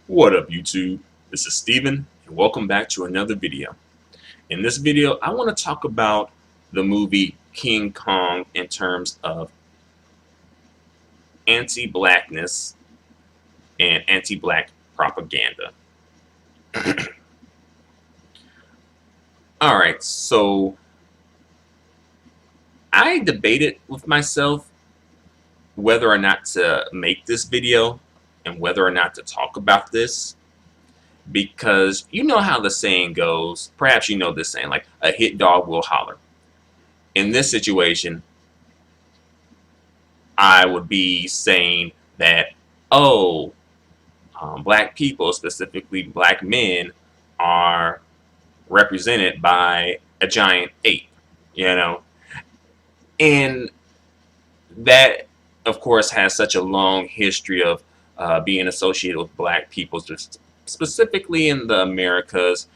What up, YouTube? This is Steven, and welcome back to another video. In this video, I want to talk about the movie King Kong in terms of anti-blackness and anti-black propaganda. Alright, so I debated with myself whether or not to make this video and whether or not to talk about this, because you know how the saying goes, perhaps you know this saying, like a hit dog will holler. In this situation, I would be saying that, oh, black people, specifically black men, are represented by a giant ape, you know? And that, of course, has such a long history of being associated with black people, specifically in the Americas,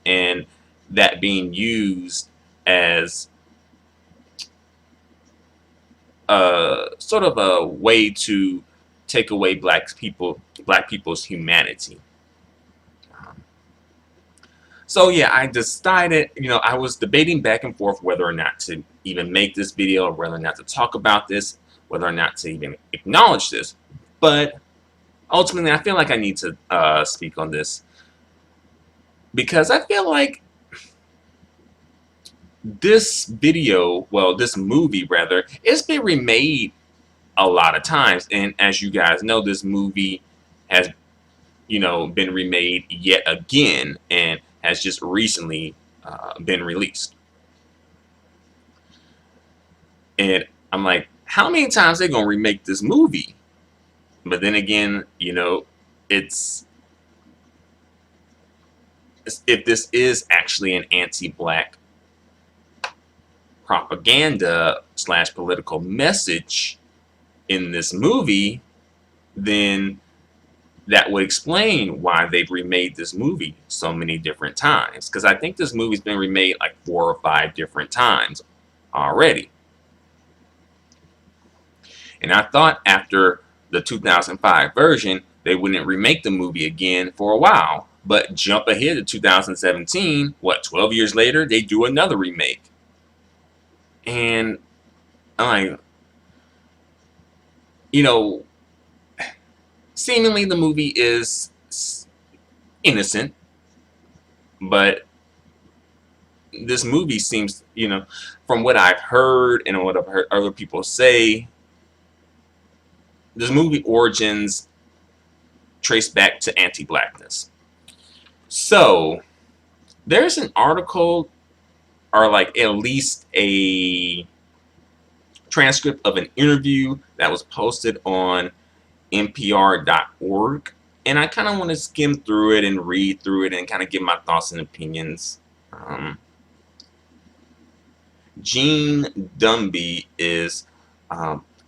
and that being used as sort of a way to take away black people's humanity. So yeah, I decided, I was debating back and forth whether or not to even make this video, or whether or not to talk about this, whether or not to even acknowledge this. But ultimately, I feel like I need to speak on this, because I feel like this video, well, this movie rather, it's been remade a lot of times. And as you guys know, this movie has, been remade yet again and has just recently been released. And I'm like, how many times are they gonna remake this movie? But then again, it's if this is actually an anti-black propaganda / political message in this movie, then that would explain why they've remade this movie so many different times. Because I think this movie's been remade like 4 or 5 different times already. And I thought after the 2005 version, they wouldn't remake the movie again for a while. But jump ahead to 2017, 12 years later, they do another remake. And I'm like, seemingly the movie is innocent, but this movie seems, from what I've heard and what I've heard other people say, this movie origins trace back to anti-blackness. So there's an article, or like at least a transcript of an interview that was posted on npr.org, and I kind of want to skim through it and read through it and kind of give my thoughts and opinions. Gene Dumby is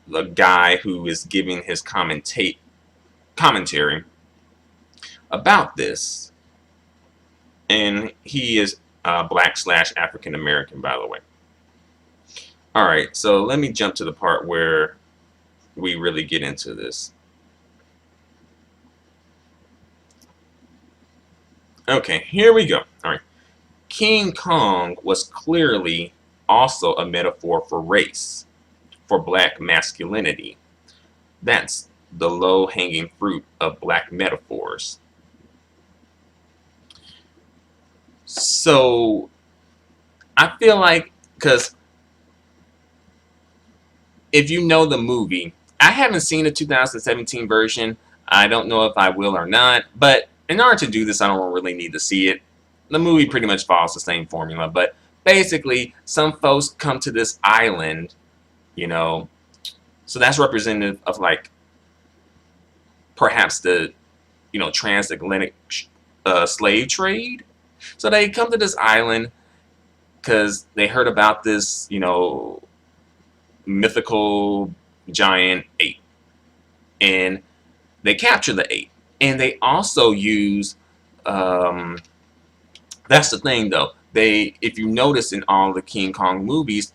the guy who is giving his commentary about this, and he is black / African American, by the way. All right, so let me jump to the part where we really get into this. Okay, here we go. All right. King Kong was clearly also a metaphor for race, for black masculinity. That's the low-hanging fruit of black metaphors. So I feel like, because if you know the movie, I haven't seen the 2017 version. I don't know if I will or not, but in order to do this, I don't really need to see it. The movie pretty much follows the same formula, but basically, some folks come to this island, so that's representative of, like, perhaps the, transatlantic slave trade. So they come to this island because they heard about this, mythical giant ape, and they capture the ape. And they also use, that's the thing though, if you notice in all the King Kong movies,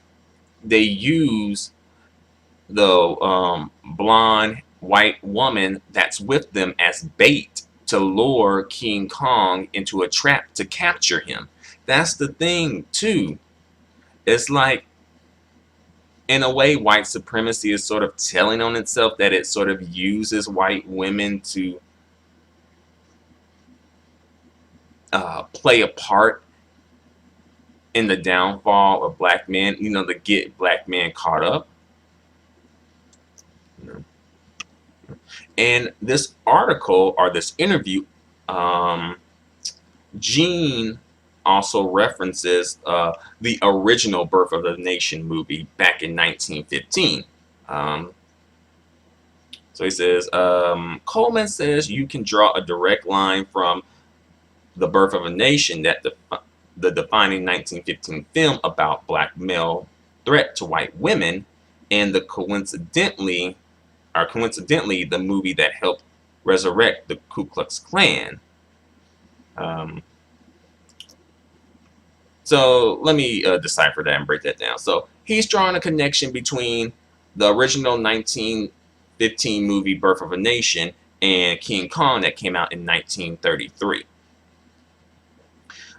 they use the blonde white woman that's with them as bait to lure King Kong into a trap to capture him. That's the thing too. It's like, in a way, white supremacy is sort of telling on itself, that it sort of uses white women to play a part in the downfall of black men, to get black men caught up. And this article, or this interview, um, Gene also references the original Birth of a Nation movie back in 1915. Um, so he says, Coleman says you can draw a direct line from the Birth of a Nation, that the defining 1915 film about black male threat to white women, and the coincidentally the movie that helped resurrect the Ku Klux Klan. Um, so let me decipher that and break that down. So he's drawing a connection between the original 1915 movie Birth of a Nation and King Kong that came out in 1933.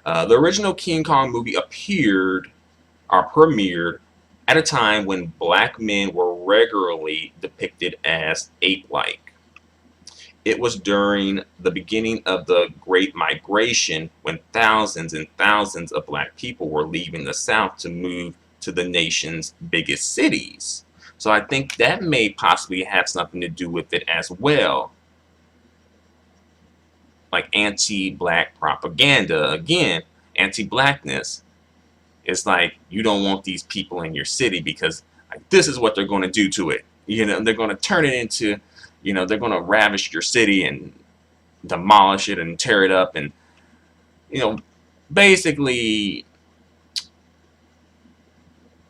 The original King Kong movie premiered at a time when black men were regularly depicted as ape-like. It was during the beginning of the Great Migration, when thousands and thousands of black people were leaving the South to move to the nation's biggest cities. So I think that may possibly have something to do with it as well. Like anti-black propaganda, again, anti-blackness. It's like, you don't want these people in your city because, like, this is what they're going to do to it. They're going to turn it into, they're going to ravish your city and demolish it and tear it up and, basically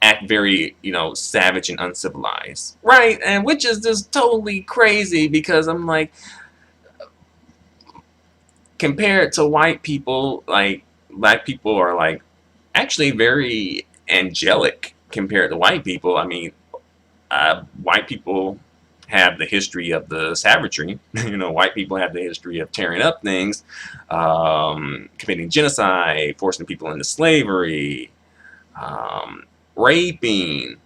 act very, savage and uncivilized. Right? And which is just totally crazy, because I'm like, compared to white people, like, black people are like actually very angelic compared to white people. I mean, white people have the history of the savagery. White people have the history of tearing up things, committing genocide, forcing people into slavery, raping,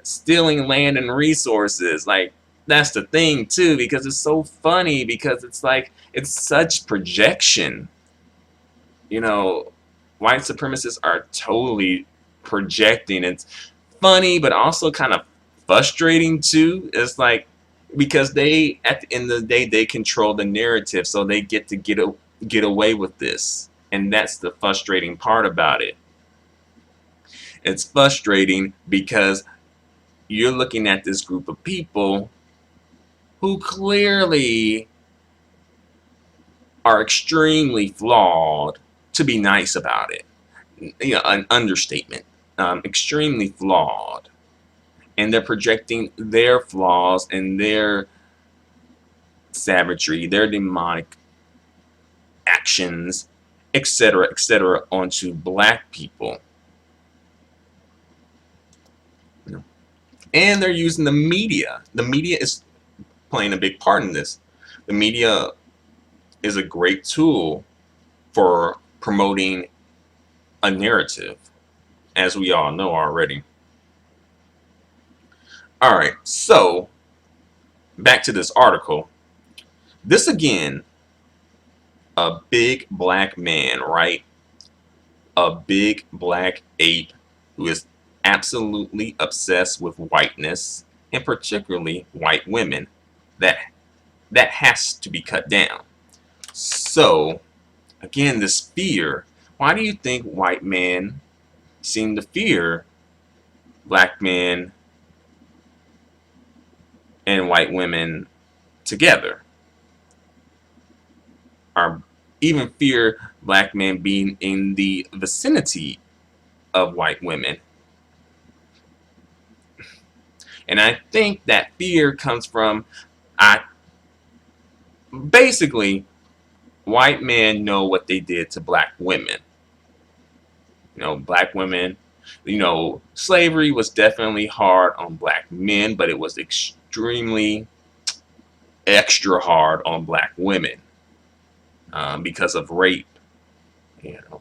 stealing land and resources. Like, that's the thing too, because it's so funny, because it's like, it's such projection. White supremacists are totally projecting. It's funny, but also kind of frustrating too. It's like, because they, at the end of the day, they control the narrative, so they get to get away with this, and that's the frustrating part about it. It's frustrating because you're looking at this group of people who clearly are extremely flawed, to be nice about it. An understatement. Extremely flawed. And they're projecting their flaws and their savagery, their demonic actions, etc., onto black people. And they're using the media. The media is playing a big part in this. The media is a great tool for promoting a narrative, as we all know already. All right, so back to this article. This, again, a big black man, right? A big black ape who is absolutely obsessed with whiteness, and particularly white women. That has to be cut down. So, again, this fear. Why do you think white men seem to fear black men and white women together? Or even fear black men being in the vicinity of white women? And I think that fear comes from, basically, white men know what they did to black women. Black women, slavery was definitely hard on black men, but it was extremely extra hard on black women. because of rape. You know,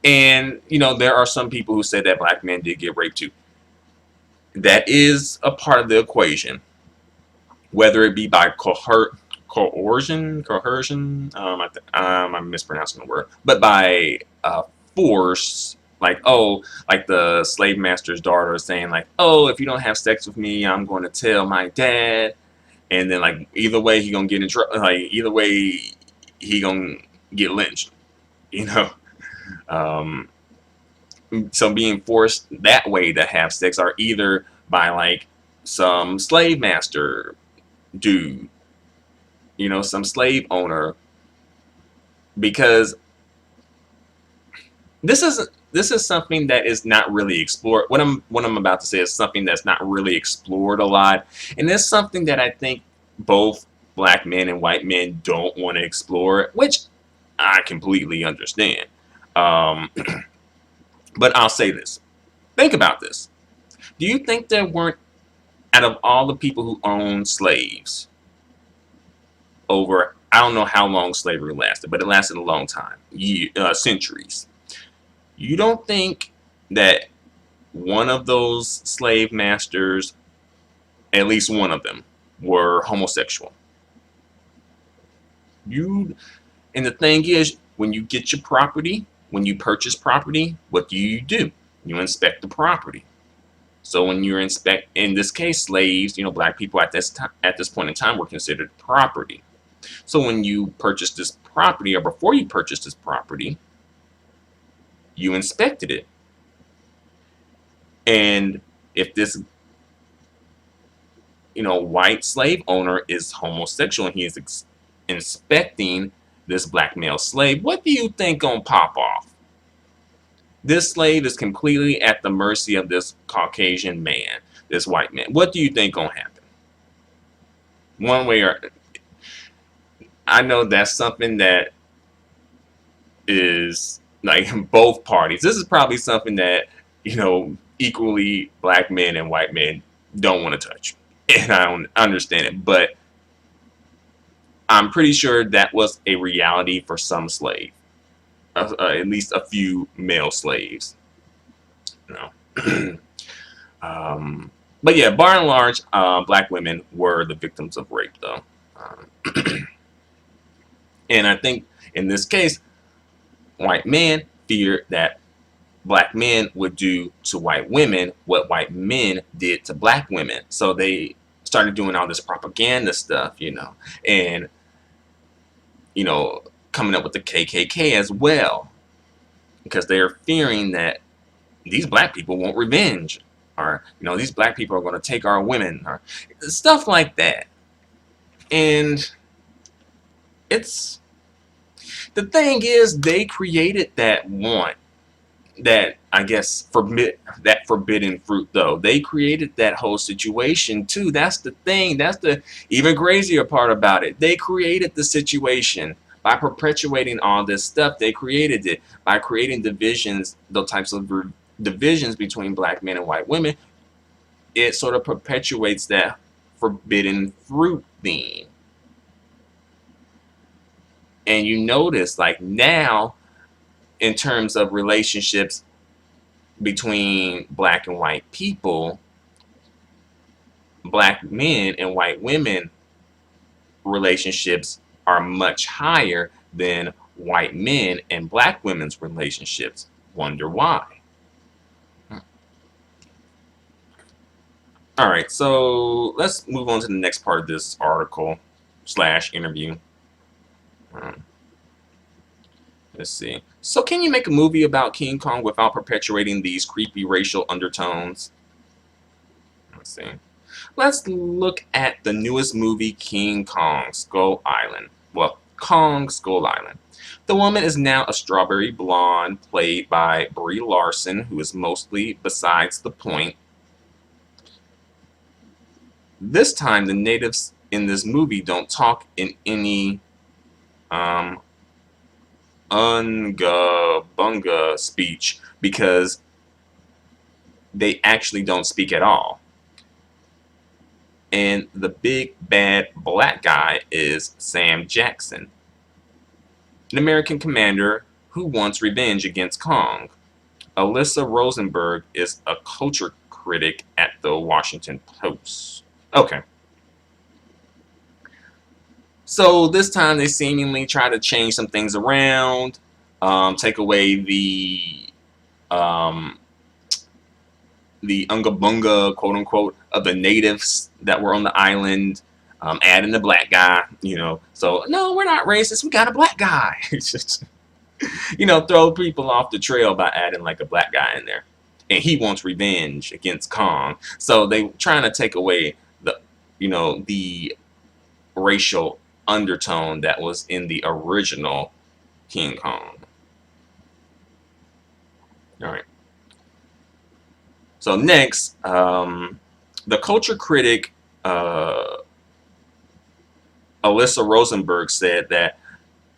and there are some people who say that black men did get raped too. That is a part of the equation, whether it be by coercion. I'm mispronouncing the word, but by force, like, oh, like the slave master's daughter saying, like, oh, if you don't have sex with me, I'm going to tell my dad, and then, like, either way he gonna get in trouble. Like, either way he gonna get lynched. You know. Um, so being forced that way to have sex, or either by like some slave master dude, some slave owner, because this is something that is not really explored. What I'm about to say is something that's not really explored a lot, and it's something that I think both black men and white men don't want to explore, which I completely understand. Um, but I'll say this: think about this. Do you think there weren't, out of all the people who owned slaves over, I don't know how long slavery lasted, but it lasted a long time, centuries. You don't think that one of those slave masters, at least one of them, were homosexual? You and the thing is, when you get your property, when you purchase property, what do? You inspect the property. So when you inspect, in this case, slaves, black people at this time, at this point in time, were considered property. So when you purchase this property, or before you purchase this property, you inspected it. And if this, white slave owner is homosexual and he is inspecting this black male slave, what do you think gonna pop off? This slave is completely at the mercy of this Caucasian man, this white man. What do you think gonna happen? One way or, I know that's something that is like both parties. This is probably something that, equally black men and white men don't want to touch. And I don't understand it. But I'm pretty sure that was a reality for some slave, at least a few male slaves. You know. But yeah, by and large, black women were the victims of rape, though. And I think in this case, white men feared that black men would do to white women what white men did to black women. So they started doing all this propaganda stuff, and coming up with the KKK as well, because they're fearing that these black people want revenge, or these black people are going to take our women, or stuff like that. And it's the thing is, they created that want, that, I guess, forbidden fruit, though. They created that whole situation too. That's the thing. That's the even crazier part about it. They created the situation by perpetuating all this stuff. They created it by creating divisions, those types of divisions between black men and white women. It sort of perpetuates that forbidden fruit theme. And you notice, like, now, in terms of relationships between black and white people, black men and white women relationships are much higher than white men and black women's relationships. Wonder why? All right, so let's move on to the next part of this article / interview. Let's see. So can you make a movie about King Kong without perpetuating these creepy racial undertones? Let's see. Let's look at the newest movie, King Kong Skull Island. Well, Kong Skull Island. The woman is now a strawberry blonde, played by Brie Larson, who is mostly besides the point. This time, the natives in this movie don't talk in any unga bunga speech, because they actually don't speak at all. And the big bad black guy is Sam Jackson. an American commander who wants revenge against Kong. Alyssa Rosenberg is a culture critic at the Washington Post. Okay. So this time they seemingly try to change some things around, take away um, the unga bunga, quote unquote, of the natives that were on the island, add in the black guy, So, no, we're not racist. We got a black guy. Throw people off the trail by adding like a black guy in there. And he wants revenge against Kong. So they trying to take away the racial undertone that was in the original King Kong. All right. So next, the culture critic Alyssa Rosenberg said that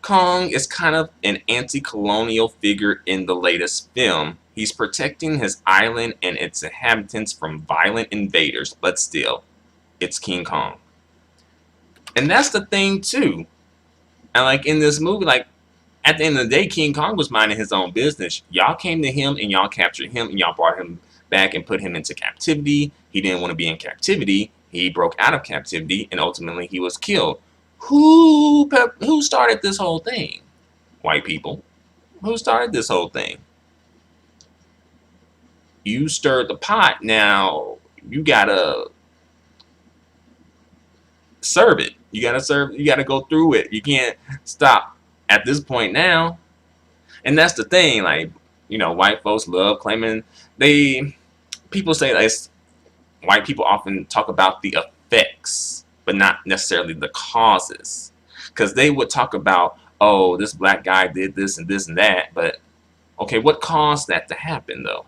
Kong is kind of an anti-colonial figure in the latest film. He's protecting his island and its inhabitants from violent invaders, but still, it's King Kong. And that's the thing too. And like in this movie, like at the end of the day, King Kong was minding his own business. Y'all came to him and y'all captured him and y'all brought him back and put him into captivity. He didn't want to be in captivity. He broke out of captivity and ultimately he was killed. Who started this whole thing? White people. Who started this whole thing? You stirred the pot. Now you gotta serve it. You gotta go through it. You can't stop at this point now. And that's the thing, like, white folks love claiming people say like white people often talk about the effects, but not necessarily the causes. Because they would talk about, oh, this black guy did this and this and that, but okay, what caused that to happen though?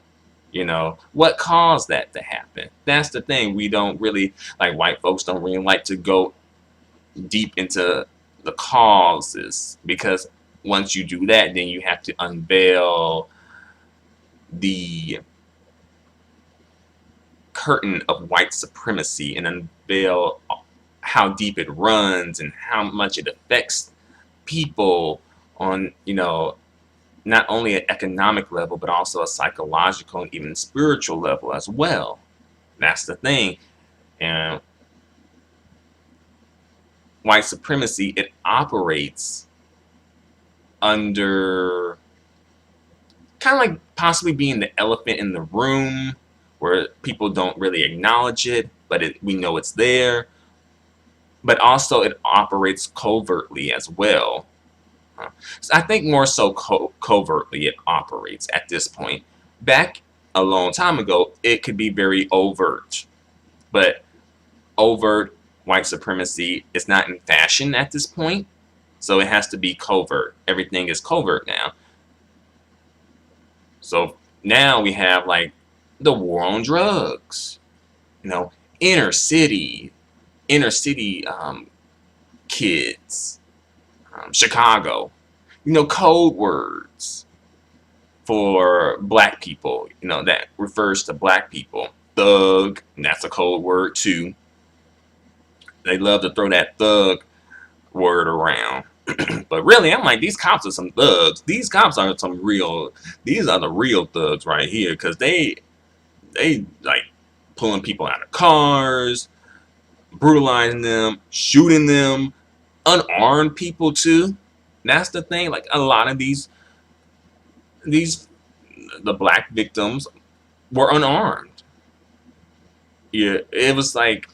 What caused that to happen? That's the thing. We don't really, like, white folks don't really like to go deep into the causes, because once you do that, then you have to unveil the curtain of white supremacy and unveil how deep it runs and how much it affects people on, not only an economic level, but also a psychological and even spiritual level as well. That's the thing. And white supremacy, it operates under kind of like possibly being the elephant in the room where people don't really acknowledge it, but we know it's there. But also it operates covertly as well. So I think more so covertly it operates at this point. Back a long time ago, it could be very overt. But overt white supremacy is not in fashion at this point. So it has to be covert. Everything is covert now. So now we have like the war on drugs. Inner city kids. Chicago, code words for black people, that refers to black people. Thug, and that's a code word too. They love to throw that thug word around. But really, I'm like, these cops are some thugs. These cops are these are the real thugs right here, because they like pulling people out of cars, brutalizing them, shooting them, unarmed people too. That's the thing. Like a lot of the black victims were unarmed. Yeah, it was like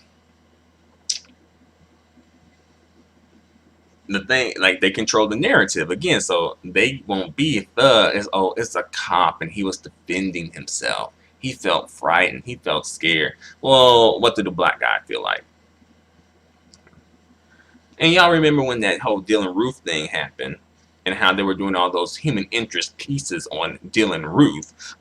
the thing. Like they control the narrative again, so they won't be a thug. It's a cop and he was defending himself. He felt frightened. He felt scared. Well, what did the black guy feel like? And y'all remember when that whole Dylan Roof thing happened and how they were doing all those human interest pieces on Dylan Roof.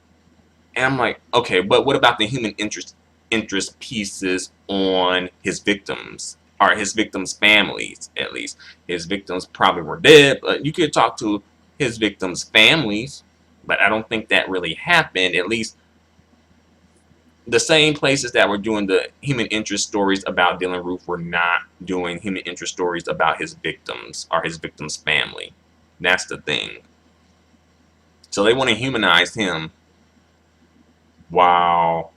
And I'm like, okay, but what about the human interest pieces on his victims, or his victims' families, at least? His victims probably were dead, but you could talk to his victims' families. But I don't think that really happened, at least the same places that were doing the human interest stories about Dylan Roof were not doing human interest stories about his victims or his victims' family. That's the thing. So they want to humanize him while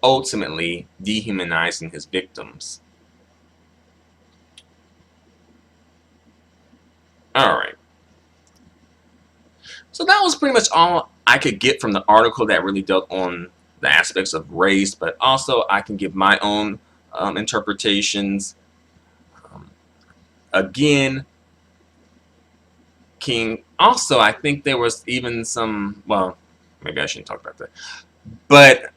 ultimately dehumanizing his victims. All right. So that was pretty much all I could get from the article that really dealt on the aspects of race, but also I can give my own interpretations. Um, Again, King. Also, I think there was even some. Well, maybe I shouldn't talk about that. But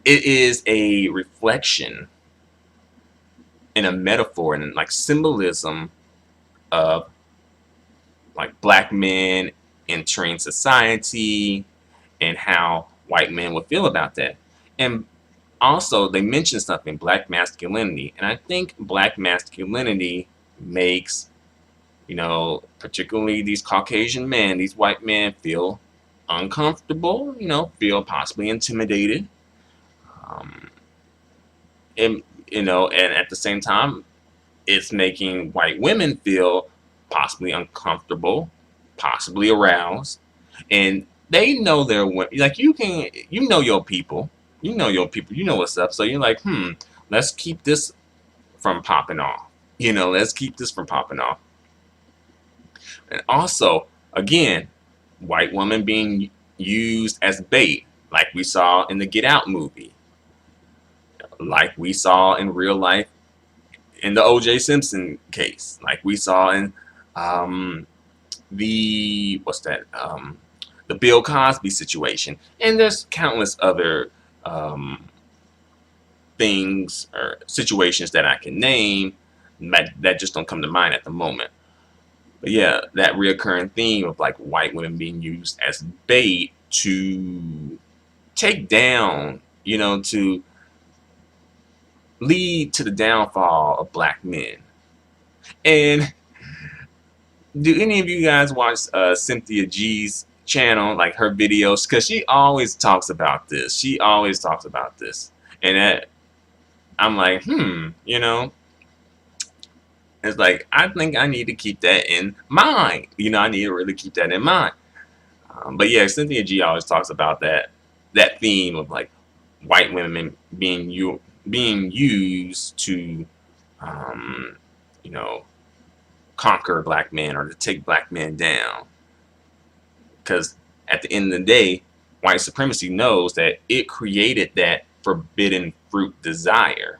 it is a reflection and a metaphor and like symbolism of like black men entering society and how white men would feel about that. And also, they mentioned something, black masculinity. And I think black masculinity makes, particularly these Caucasian men, these white men feel uncomfortable, feel possibly intimidated. Um, and, and at the same time, it's making white women feel possibly uncomfortable, possibly aroused. And they know their like you know your people, you know what's up. So you're like, let's keep this from popping off. Let's keep this from popping off. And also, again, white woman being used as bait, like we saw in the Get Out movie, like we saw in real life in the O.J. Simpson case, like we saw in um, the what's that the Bill Cosby situation, and there's countless other um, things or situations that I can name that just don't come to mind at the moment. But yeah, that reoccurring theme of like white women being used as bait to take down, to lead to the downfall of black men. And do any of you guys watch Cynthia G's channel, like her videos? Because she always talks about this. She always talks about this. And I'm like, it's like, I think I need to keep that in mind. I need to really keep that in mind. But yeah, Cynthia G always talks about that theme of like white women being used to, um, you know, conquer black men or to take black men down. Because at the end of the day, white supremacy knows that it created that forbidden fruit desire,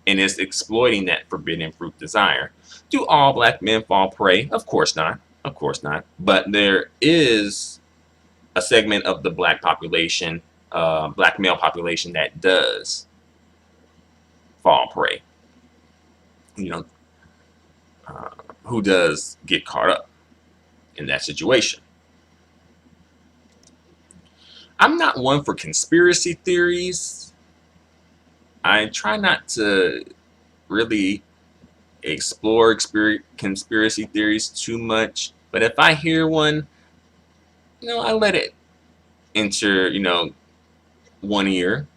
and it's exploiting that forbidden fruit desire. Do all black men fall prey? Of course not. Of course not. But there is a segment of the black population, black male population, that does fall prey. You know, uh, who does get caught up in that situation. I'm not one for conspiracy theories. I try not to really explore conspiracy theories too much. But if I hear one, I let it enter, one ear,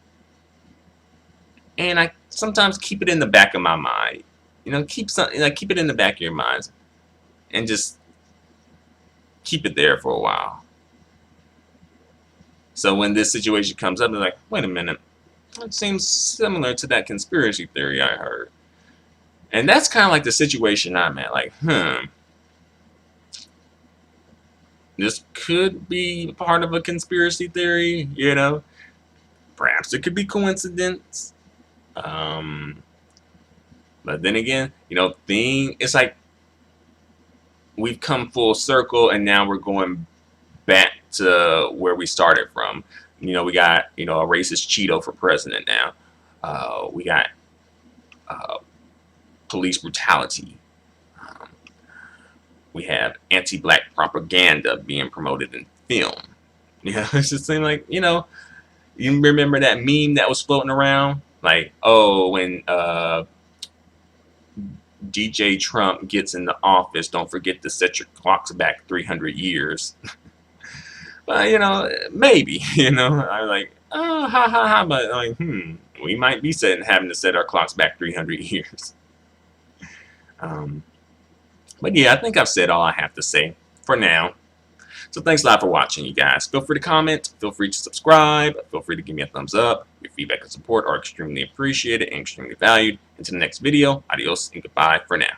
and I sometimes keep it in the back of my mind. Keep it in the back of your mind, and just keep it there for a while. So when this situation comes up, they're like, wait a minute, it seems similar to that conspiracy theory I heard. And that's kind of like the situation I'm at. Like, this could be part of a conspiracy theory, Perhaps it could be coincidence. But then again, it's like we've come full circle and now we're going back to where we started from. We got, a racist Cheeto for president now. We got uh, police brutality. Um, we have anti-black propaganda being promoted in film. It's just seems like, you remember that meme that was floating around? Like, oh, when DJ Trump gets in the office, don't forget to set your clocks back 300 years. Well, maybe, I'm like, oh, ha, ha, ha, but like, we might be having to set our clocks back 300 years. Um, But yeah, I think I've said all I have to say for now. So thanks a lot for watching, you guys. Feel free to comment, feel free to subscribe, feel free to give me a thumbs up. Your feedback and support are extremely appreciated and extremely valued. Until the next video, adios and goodbye for now.